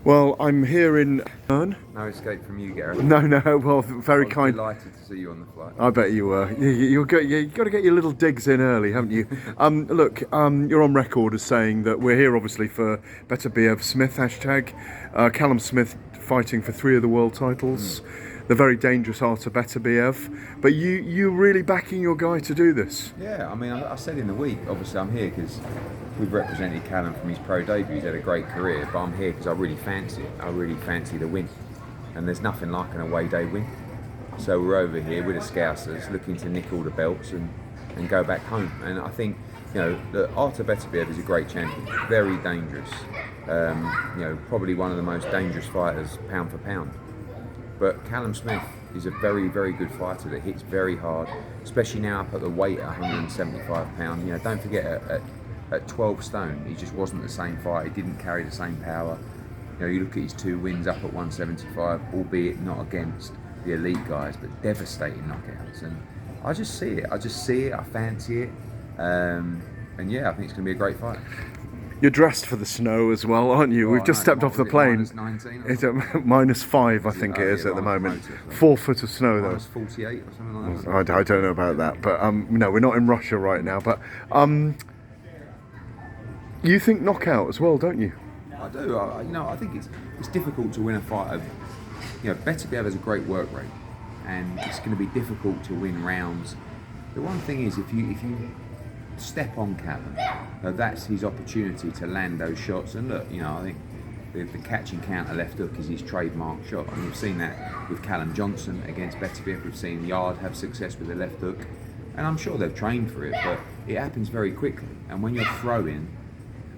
Well, I'm here in Hearn. No escape from you, Gareth. No, well, very I was kind. delighted to see you on the flight. I bet you were. You got to get your little digs in early, haven't you? Look, you're on record as saying that we're here, obviously, for Better BF Smith hashtag. Callum Smith fighting for 3 of the world titles. The very dangerous art of Better BF. But you're really backing your guy to do this. Yeah, I mean, I said in the week, obviously I'm here because we've represented Callum from his pro debut. He's had a great career, but I'm here because I really fancy it. I really fancy the win. And there's nothing like an away day win. So we're over here with the Scousers looking to nick all the belts and go back home. And I think, the art of Better BF is a great champion, very dangerous. Probably one of the most dangerous fighters pound for pound. But Callum Smith is a very, very good fighter that hits very hard, especially now up at the weight at 175 pounds. Don't forget, at 12 stone, he just wasn't the same fighter. He didn't carry the same power. You look at his 2 wins up at 175, albeit not against the elite guys, but devastating knockouts. And I just see it. I fancy it. And yeah, I think it's going to be a great fight. You're dressed for the snow as well, aren't you? We've just stepped off the plane. -19 It's at -5, I think it is at the moment. 4 foot of snow though. -48 or something like that. I don't know about that, but no, we're not in Russia right now. But you think knockout as well, don't you? I do. I think it's difficult to win a fight. Better BF has a great work rate, and it's going to be difficult to win rounds. The one thing is, if you step on Callum, that's his opportunity to land those shots. And look, I think the catching counter left hook is his trademark shot. And we've seen that with Callum Johnson against Better BF. We've seen Yard have success with the left hook, and I'm sure they've trained for it, but it happens very quickly. And when you're throwing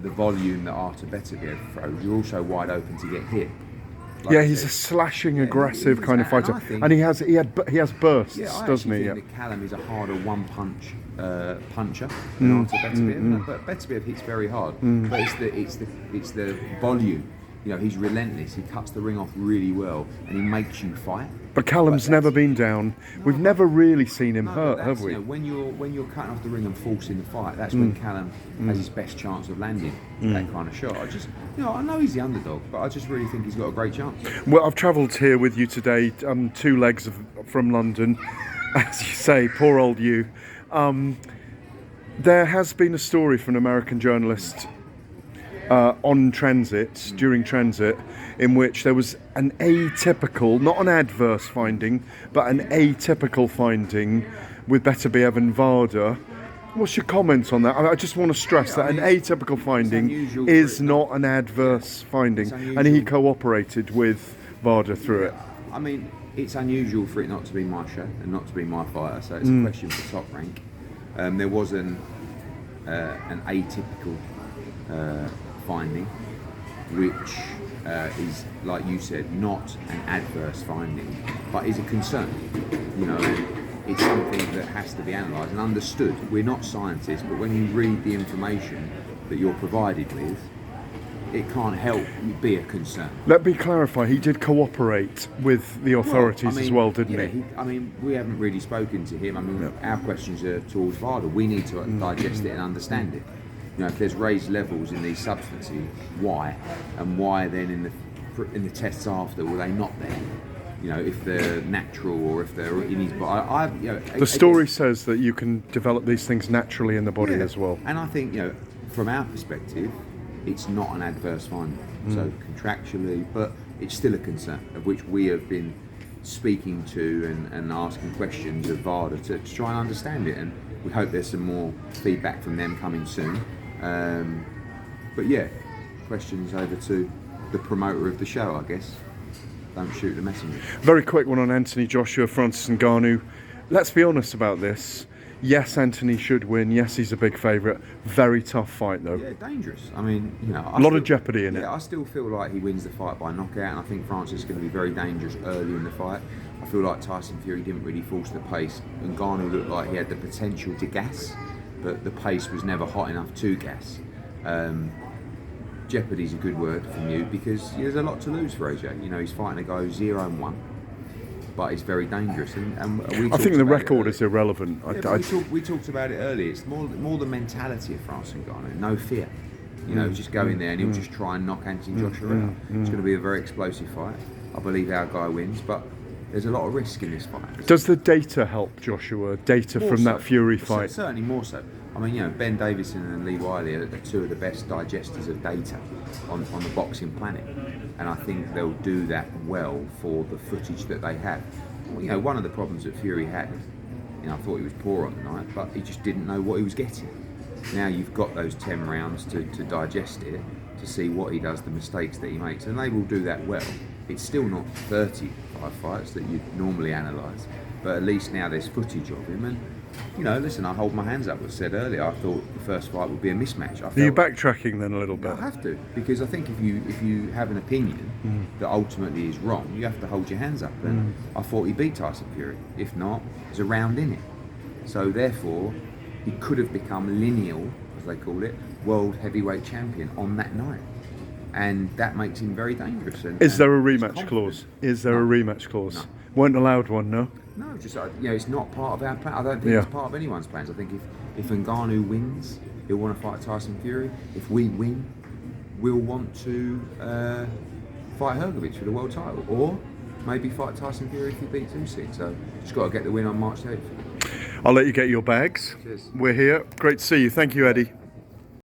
the volume that Artur Better BF throws, you're also wide open to get hit. He's a slashing, aggressive kind of fighter, and he has bursts, doesn't he? I think that Callum is a harder one-punch puncher than Artur Better BF. But Better BF hits very hard. But it's the volume. He's relentless. He cuts the ring off really well, and he makes you fight. But Callum's never been down. We've never really seen him hurt, have we? When you're cutting off the ring and forcing the fight, that's when Callum has his best chance of landing that kind of shot. I know he's the underdog, but I just really think he's got a great chance. Well, I've travelled here with you today, 2 legs from London, as you say, poor old you. There has been a story from an American journalist during transit, in which there was an atypical, not an adverse finding, but an atypical finding with Better BF and Varda. What's your comments on that? I just want to stress that an atypical finding is not an adverse finding, and he cooperated with Varda through it. I mean, it's unusual for it not to be my show and not to be my fighter, so it's a question for Top Rank. There was an atypical finding, which is, like you said, not an adverse finding, but is a concern. It's something that has to be analysed and understood. We're not scientists, but when you read the information that you're provided with, it can't help be a concern. Let me clarify, he did cooperate with the authorities as well, didn't he? We haven't really spoken to him. Our questions are towards Varda. We need to digest it and understand it. If there's raised levels in these substances, why? And why then in the tests after, were they not there? If they're natural or if they're in his body. The story says that you can develop these things naturally in the body as well. And I think, from our perspective, it's not an adverse finding. So contractually, but it's still a concern, of which we have been speaking to and asking questions of Varda to try and understand it. And we hope there's some more feedback from them coming soon. But yeah, questions over to the promoter of the show, I guess. Don't shoot the messenger. Very quick one on Anthony Joshua, Francis Ngannou. Let's be honest about this. Yes, Anthony should win. Yes, he's a big favourite. Very tough fight, though. Yeah, dangerous. I mean, a lot of jeopardy in it. Yeah, I still feel like he wins the fight by knockout, and I think Francis is going to be very dangerous early in the fight. I feel like Tyson Fury didn't really force the pace, and Ngannou looked like he had the potential to gas, but the pace was never hot enough to gas. Jeopardy is a good word from you, because there's a lot to lose for AJ. He's fighting a guy who's 0-1. But it's very dangerous, and I think the record is irrelevant. We talked about it earlier. It's more the mentality of Francis Ngannou. No fear. You know, just go in there and he'll just try and knock Anthony Joshua out. It's going to be a very explosive fight. I believe our guy wins, but there's a lot of risk in this fight. Does the data help Joshua? Data More from so. that Fury fight? Certainly more so. I mean, you know, Ben Davison and Lee Wiley are two of the best digesters of data on the boxing planet, and I think they'll do that well for the footage that they have. Well, you know, one of the problems that Fury had, you know, I thought he was poor on the night, but he just didn't know what he was getting. Now you've got those 10 rounds to digest it, to see what he does, the mistakes that he makes, and they will do that well. It's still not 35 fights that you'd normally analyse, but at least now there's footage of him. And you know, listen, I hold my hands up. As I said earlier, I thought the first fight would be a mismatch. Are you backtracking then a little bit? I have to, because I think if you have an opinion that ultimately is wrong, you have to hold your hands up. And I thought he beat Tyson Fury. If not, there's a round in it. So therefore, he could have become lineal, as they call it, world heavyweight champion on that night. And that makes him very dangerous. Is there a rematch clause? Is there a rematch clause? No. Weren't allowed one, no? No, just you know, it's not part of our plan. I don't think it's part of anyone's plans. I think if Ngannou wins, he'll want to fight Tyson Fury. If we win, we'll want to fight Hrgovic for the world title, or maybe fight Tyson Fury if he beats Usyk. So just got to get the win on March 8th. I'll let you get your bags. Cheers. We're here. Great to see you. Thank you, Eddie.